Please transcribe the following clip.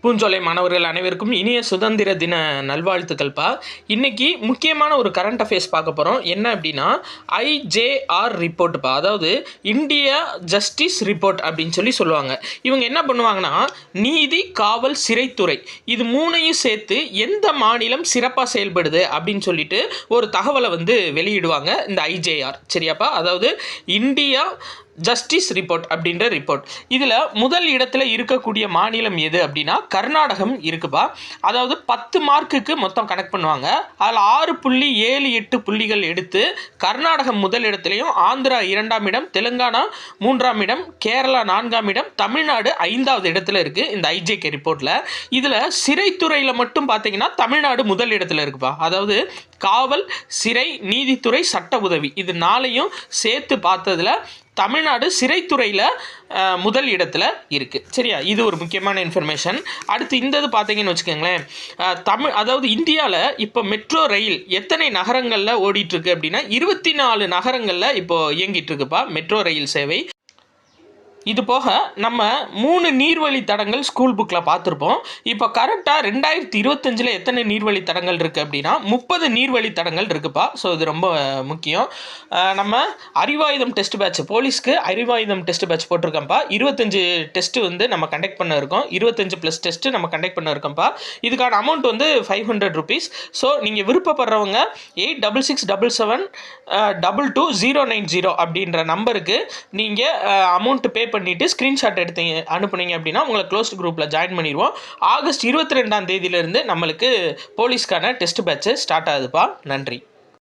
பூஞ்சோலை மாணவர்கள் அனைவருக்கும் இனிய சுதந்திர தின நல்வாழ்த்துக்கள்ப்பா. இன்னைக்கு முக்கியமான ஒரு கரண்ட் அஃபேர்ஸ் பார்க்க போகிறோம். என்ன அப்படின்னா ஐஜேஆர் ரிப்போர்ட்டுப்பா. அதாவது இந்தியா ஜஸ்டிஸ் ரிப்போர்ட் அப்படின்னு சொல்லுவாங்க. இவங்க என்ன பண்ணுவாங்கன்னா, நீதி, காவல், சிறைத்துறை இது மூணையும் சேர்த்து எந்த மாநிலம் சிறப்பாக செயல்படுது அப்படின்னு சொல்லிட்டு ஒரு தகவலை வெளியிடுவாங்க இந்த ஐஜேஆர். சரியாப்பா? அதாவது இந்தியா ஜஸ்டிஸ் ரிப்போர்ட் அப்படின்ற ரிப்போர்ட். இதில் முதல் இடத்துல இருக்கக்கூடிய மாநிலம் எது அப்படின்னா கர்நாடகம் இருக்குப்பா. அதாவது 10 மார்க்குக்கு மொத்தம் கனெக்ட் பண்ணுவாங்க. அதில் 6.78 புள்ளிகள் எடுத்து கர்நாடகம் முதல் இடத்துலையும், ஆந்திரா 2ஆம் இடம், தெலுங்கானா 3ஆம் இடம், கேரளா 4ஆம் இடம், தமிழ்நாடு 5வது இடத்துல இருக்குது இந்த ஐஜேகே ரிப்போர்ட்டில். இதில் சிறைத்துறையில் மட்டும் பார்த்தீங்கன்னா தமிழ்நாடு முதல் இடத்துல இருக்குப்பா. அதாவது காவல், சிறை, நீதித்துறை, சட்ட உதவி இது 4ஐயும் சேர்த்து பார்த்ததில் தமிழ்நாடு சிறைத்துறையில் முதல் இடத்துல இருக்குது. சரியா? இது ஒரு முக்கியமான இன்ஃபர்மேஷன். அடுத்து இந்த பார்த்தீங்கன்னு வச்சுக்கோங்களேன், அதாவது இந்தியாவில் இப்போ மெட்ரோ ரயில் எத்தனை நகரங்களில் ஓடிட்டுருக்கு அப்படின்னா 24 நகரங்களில் இப்போது இயங்கிட்டு இருக்குப்பா மெட்ரோ ரயில் சேவை. இது போக நம்ம 3 நீர்வழி தடங்கள் ஸ்கூல் புக்கில் பார்த்துருப்போம். இப்போ கரெக்டாக 2025 எத்தனை நீர்வழி தடங்கள் இருக்குது அப்படின்னா 30 நீர்வழி தடங்கள் இருக்குப்பா. ஸோ இது ரொம்ப முக்கியம். நம்ம அறிவாயுதம் டெஸ்ட் பேட்ச், போலீஸ்க்கு அறிவாயுதம் டெஸ்ட் பேட்ச் போட்டிருக்கோம்ப்பா. 25 டெஸ்ட்டு நம்ம கண்டக்ட் பண்ண இருக்கோம். 25+ டெஸ்ட்டு நம்ம கண்டக்ட் பண்ண இருக்கோம்ப்பா. இதுக்கான அமௌண்ட் 500 rupees. ஸோ நீங்கள் விருப்பப்படுறவங்க 8677722090 அப்படின்ற நம்பருக்கு நீங்கள் அமௌண்ட் பே பண்ணிவிட்டு ஸ்க்ரீன்ஷாட் எடுத்து அனுப்புனீங்க அப்படின்னா உங்களை க்ளோஸ்ட் குரூப்பில் ஜாயின் பண்ணிடுவோம். ஆகஸ்ட் 22ஆம் தேதியிலேருந்து நம்மளுக்கு போலீஸ்க்கான டெஸ்ட் பேட்ச் ஸ்டார்ட் ஆகுதுப்பா. நன்றி.